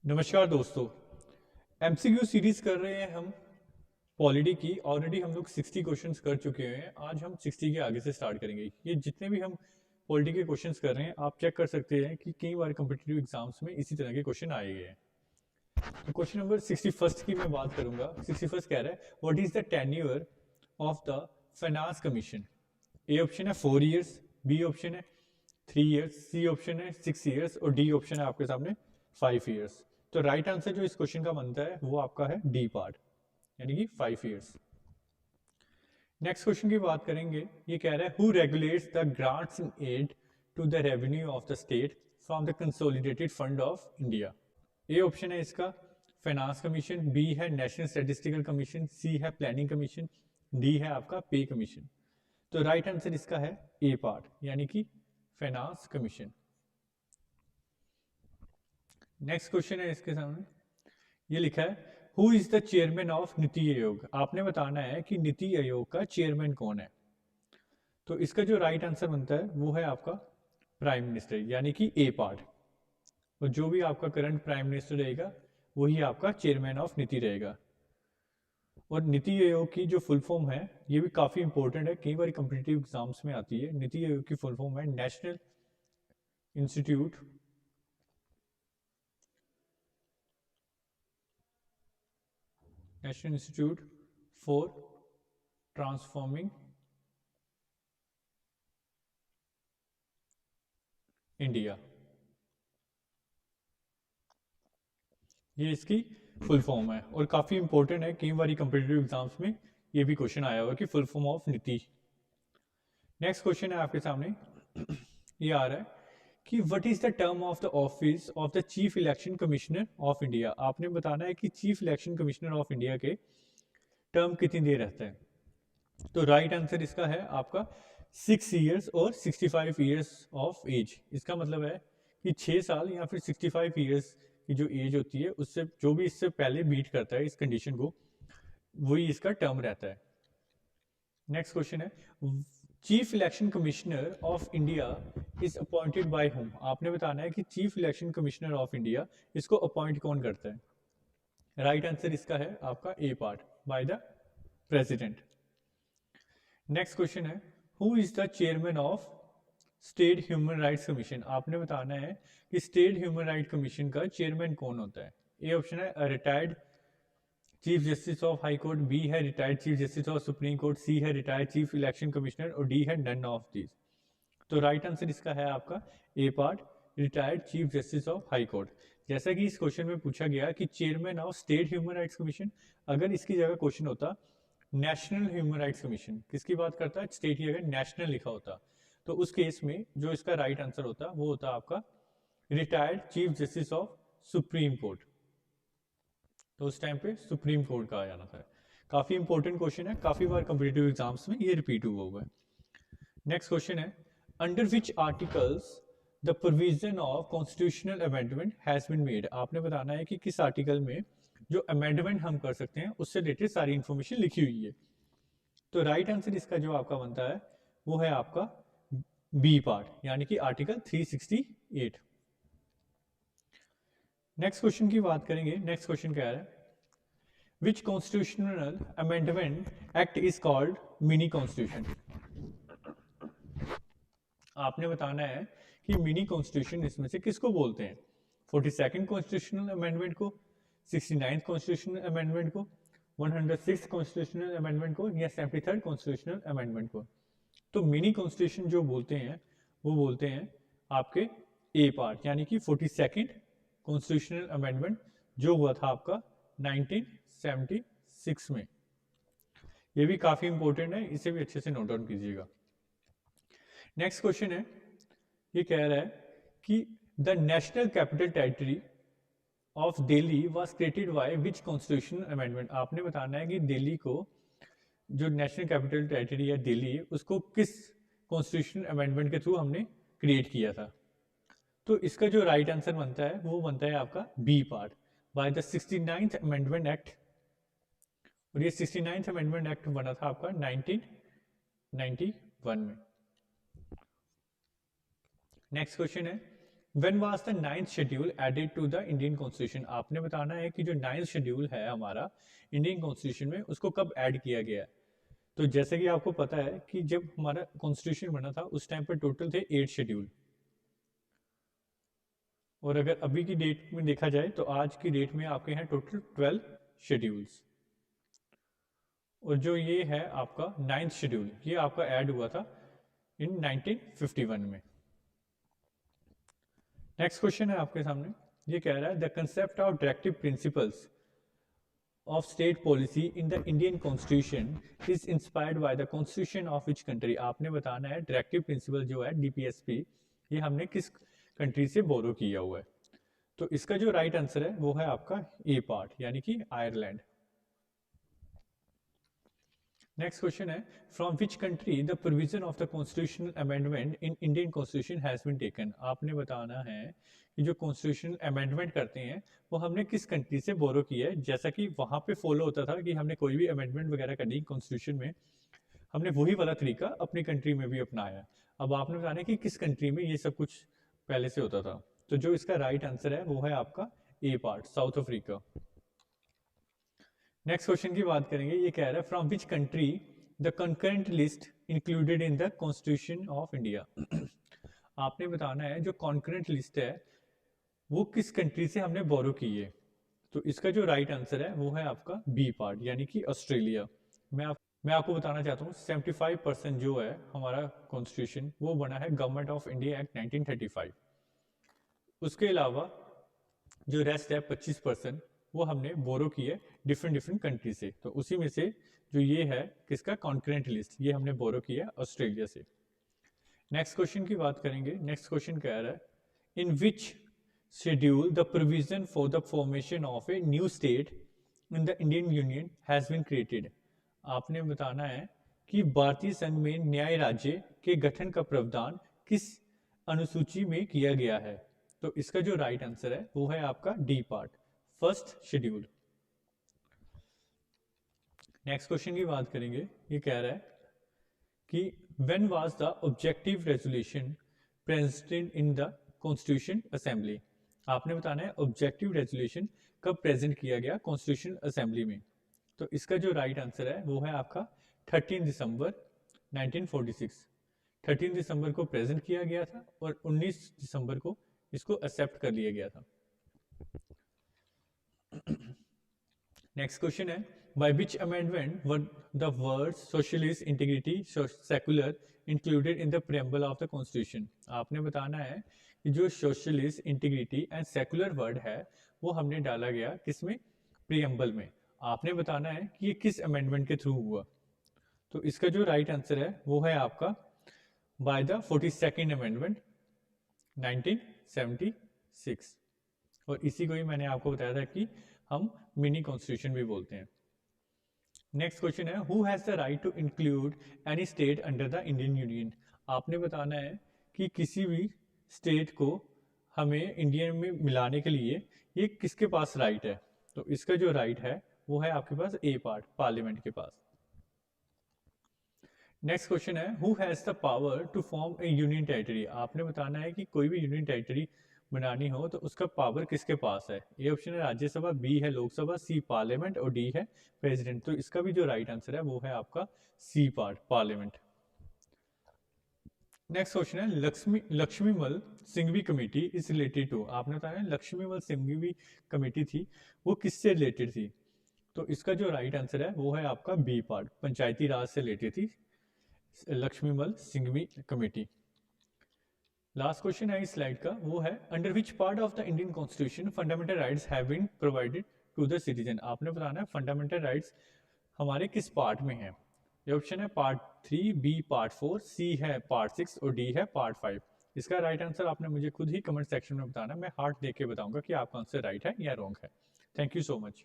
नमस्कार दोस्तों। MCQ series कर रहे हैं हम पॉलिटी की। ऑलरेडी हम लोग 60 क्वेश्चंस कर चुके हैं। आज हम 60 के आगे से स्टार्ट करेंगे। ये जितने भी हम पॉलिटी के क्वेश्चंस कर रहे हैं, आप चेक कर सकते हैं कि कई बार कम्पिटिटिव एग्जाम्स में इसी तरह के क्वेश्चन आए गए हैं। तो क्वेश्चन नंबर 61 की मैं बात करूंगा। 61 कह रहा है, what is the tenure of the finance commission. A option है 4 ईयर्स, बी ऑप्शन है 3 ईयर्स, सी ऑप्शन है 6 ईयर्स और डी ऑप्शन है आपके सामने 5 ईयर्स। तो राइट आंसर जो इस क्वेश्चन का बनता है वो आपका है डी पार्ट, यानी कि 5 ईयर्स। नेक्स्ट क्वेश्चन की बात करेंगे। ये कह रहा है, who regulates the grants in aid to the revenue of the state from the consolidated fund of India. A option है इसका फाइनेंस कमीशन, बी है नेशनल स्टैटिस्टिकल कमीशन, सी है प्लानिंग कमीशन, डी है आपका पे कमीशन। तो right answer इसका है ए पार्ट, यानी कि फाइनेंस कमीशन। नेक्स्ट क्वेश्चन है इसके सामने, ये लिखा है, who is the chairman of NITI Aayog. आपने बताना है कि नीति आयोग का चेयरमैन कौन है। तो इसका जो राइट आंसर बनता है वो है आपका प्राइम मिनिस्टर, यानी कि ए पार्ट। और जो भी आपका करंट प्राइम मिनिस्टर रहेगा वही आपका चेयरमैन ऑफ नीति रहेगा। और नीति आयोग की जो फुल फॉर्म है ये भी काफी इंपॉर्टेंट है, कई बार कम्पिटिटिव एग्जाम्स में आती है। नीति आयोग की फुल फॉर्म है national institute national institute for transforming India. ये इसकी फुल फॉर्म है और काफी इंपॉर्टेंट है, कई बार कम्पिटिटिव एग्जाम्स में ये भी क्वेश्चन आया हुआ कि फुल फॉर्म ऑफ नीति। नेक्स्ट क्वेश्चन है आपके सामने, ये आ रहा है कि what is the term of the office of the chief election commissioner of India. आपने बताना है कि chief election commissioner of India के टर्म कितनी देर रहता है। तो राइट आंसर इसका है आपका 6 ईयर्स और 65 ईयर्स ऑफ एज। इसका मतलब है कि 6 साल या फिर 65 ईयर्स की जो एज होती है उससे जो भी इससे पहले मीट करता है इस कंडीशन को, वही इसका टर्म रहता है। नेक्स्ट क्वेश्चन है, chief election commissioner of India is appointed by whom. आपने बताना है कि chief election commissioner of India इसको अपॉइंट कौन करता है। राइट आंसर इसका है आपका A part, by the president. Next question है, who is the chairman of state human rights commission. आपने बताना है कि स्टेट ह्यूमन राइट कमीशन का चेयरमैन कौन होता है। ए ऑप्शन है retired chief justice of high court, B है retired chief justice of supreme court, C है रिटायर्ड चीफ इलेक्शन कमिश्नर और डी है नन ऑफ दीज। तो राइट आंसर इसका है आपका A part, retired chief justice of high court. जैसा कि इस क्वेश्चन में पूछा गया कि chairman of state human rights commission, अगर इसकी जगह क्वेश्चन होता नेशनल ह्यूमन राइट्स कमीशन, किसकी बात करता है, स्टेट की अगर नेशनल लिखा होता, तो उस केस में जो इसका राइट आंसर होता वो होता आपका retired chief justice of supreme court. तो उस टाइम पे सुप्रीम कोर्ट का आ जाना था। काफी इंपॉर्टेंट क्वेश्चन है, काफी बार कम्पिटिटिव एग्जाम्स में ये रिपीट हुआ है। नेक्स्ट क्वेश्चन है, under which articles the provision of constitutional amendment has been made. आपने बताना है कि किस आर्टिकल में जो अमेंडमेंट हम कर सकते हैं उससे रिलेटेड सारी इंफॉर्मेशन लिखी हुई है। तो राइट आंसर इसका जो आपका बनता है वो है आपका बी पार्ट, यानी कि आर्टिकल 368। नेक्स्ट क्वेश्चन की बात करेंगे। नेक्स्ट क्वेश्चन क्या है, which constitutional amendment act is called mini constitution. आपने बताना है कि मिनी कॉन्स्टिट्यूशन इसमें से किसको बोलते हैं। 42nd कॉन्स्टिट्यूशनल अमेंडमेंट को, 69th कॉन्स्टिट्यूशनल अमेंडमेंट को, 106th कॉन्स्टिट्यूशनल अमेंडमेंट को या 73rd कॉन्स्टिट्यूशनल अमेंडमेंट को। तो मिनी कॉन्स्टिट्यूशन जो बोलते हैं वो बोलते हैं आपके ए पार्ट, यानी कि 42nd कॉन्स्टिट्यूशनल अमेंडमेंट जो हुआ था आपका 1976 में। ये भी काफी इंपॉर्टेंट है, इसे भी अच्छे से नोट डाउन कीजिएगा। नेक्स्ट क्वेश्चन है, ये कह रहा है कि the national capital territory of Delhi was created by which constitutional amendment. आपने बताना है कि दिल्ली को जो नेशनल कैपिटल टेरिटरी है दिल्ली, उसको किस कॉन्स्टिट्यूशनल अमेंडमेंट के थ्रू हमने क्रिएट किया था। तो इसका जो राइट आंसर बनता है वो बनता है आपका B part, by the 69th amendment act. और ये 69th अमेंडमेंट एक्ट बना था आपका 1991 में। नेक्स्ट क्वेश्चन है, when was the 9th schedule added to the Indian constitution, आपने बताना है कि जो 9th शेड्यूल है हमारा इंडियन कॉन्स्टिट्यूशन में उसको कब ऐड किया गया है। तो जैसे कि आपको पता है कि जब हमारा कॉन्स्टिट्यूशन बना था उस टाइम पर टोटल थे 8 शेड्यूल, और अगर अभी की डेट में देखा जाए तो आज की डेट में आपके हैं टोटल 12 शेड्यूल्स। और जो ये है आपका 9th शेड्यूल, ये आपका ऐड हुआ था इन 1951 में। नेक्स्ट क्वेश्चन है आपके सामने, ये कह रहा है the concept of directive principles of state policy in the Indian Constitution is inspired by the Constitution of which country। आपने बताना है डायरेक्टिव प्रिंसिपल जो है DPSP, ये हमने किस कंट्री से बोरो किया हुआ है। तो इसका जो राइट आंसर है वो है आपका ए पार्ट, यानी कि आयरलैंड। नेक्स्ट क्वेश्चन है from which country the provision of the constitutional amendment in Indian constitution has been taken. आपने बताना है कि जो कॉन्स्टिट्यूशनल अमेंडमेंट करते हैं वो हमने किस कंट्री से बोरो किया है। जैसा कि वहां पे फॉलो होता था कि हमने कोई भी अमेंडमेंट वगैरह करनी कॉन्स्टिट्यूशन में, हमने वही वाला तरीका अपनी कंट्री में भी अपनाया है। अब आपने बताना है कि किस कंट्री में ये सब कुछ पहले से होता था। तो जो इसका राइट आंसर है वो है आपका A part, South Africa. Next question की बात करेंगे, ये कह रहा है from which country the concurrent list included in the constitution of India. आपने बताना है जो कॉन्करेंट लिस्ट है वो किस कंट्री से हमने बोरो की है। तो इसका जो राइट आंसर है वो है आपका बी पार्ट, यानी कि ऑस्ट्रेलिया। मैं आपको बताना चाहता हूँ 75% जो है हमारा कॉन्स्टिट्यूशन वो बना है गवर्नमेंट ऑफ इंडिया एक्ट 1935। उसके अलावा जो रेस्ट है 25% वो हमने बोरो की है डिफरेंट डिफरेंट कंट्री से। तो उसी में से जो ये है किसका कॉन्करेंट लिस्ट, ये हमने बोरो किया ऑस्ट्रेलिया से। नेक्स्ट क्वेश्चन की बात करेंगे, नेक्स्ट क्वेश्चन कह रहा है in which schedule the provision for the formation of a new state in the Indian union has been created. आपने बताना है कि भारतीय संघ में न्याय राज्य के गठन का प्रावधान किस अनुसूची में किया गया है। तो इसका जो राइट आंसर है वो है आपका D part, first schedule. Next question की बात करेंगे, ये कह रहा है कि when was the objective resolution presented in the constitution assembly. आपने बताना है ऑब्जेक्टिव रेजोल्यूशन कब प्रेजेंट किया गया कॉन्स्टिट्यूशन असेंबली में। तो इसका जो राइट आंसर है वो है आपका 13 दिसंबर 1946। 13 दिसंबर को प्रेजेंट किया गया था और 19 दिसंबर को इसको एक्सेप्ट कर लिया गया था। नेक्स्ट क्वेश्चन है by which amendment were the words socialist integrity secular included in the preamble of the constitution. आपने बताना है कि जो socialist integrity and secular word है वो हमने डाला गया किसमें, प्रियम्बल में। आपने बताना है कि ये किस अमेंडमेंट के थ्रू हुआ। तो इसका जो राइट आंसर है वो है आपका बाय द 42nd अमेंडमेंट 1976। और इसी को ही मैंने आपको बताया था कि हम मिनी कॉन्स्टिट्यूशन भी बोलते हैं। नेक्स्ट क्वेश्चन है who has the right to include any state under the Indian union. आपने बताना है कि किसी भी स्टेट को हमें इंडियन में मिलाने के लिए ये किसके पास राइट है। तो इसका जो राइट है वो है आपके पास ए पार्ट, पार्लियामेंट के पास। नेक्स्ट क्वेश्चन है who has the power to form a union territory. आपने बताना है कि कोई भी यूनियन टेरिटरी बनानी हो तो उसका पावर किसके पास है। ए ऑप्शन है राज्यसभा, बी है लोकसभा, सी पार्लियामेंट और डी है प्रेसिडेंट। तो इसका भी जो राइट आंसर है वो है आपका C part, parliament. Next question है Laxmimal Singhvi committee is related to. आपने बताया लक्ष्मीमल सिंघवी कमेटी थी वो किससे रिलेटेड थी। तो इसका जो राइट आंसर है वो है आपका बी पार्ट, पंचायती राज से रिलेटेड थी Laxmimall Singhvi committee. Last question है इस स्लाइड का, वो है under which part of the Indian constitution fundamental rights have been provided to the citizen. आपने बताना है फंडामेंटल राइट्स हमारे किस पार्ट में है। ये ऑप्शन है पार्ट 3, बी पार्ट 4, सी है पार्ट 6 और डी है पार्ट 5। इसका राइट आंसर आपने मुझे खुद ही कमेंट सेक्शन में बताना, मैं हार्ट देख के बताऊंगा कि आपका आंसर राइट है या रॉन्ग है। Thank you so much.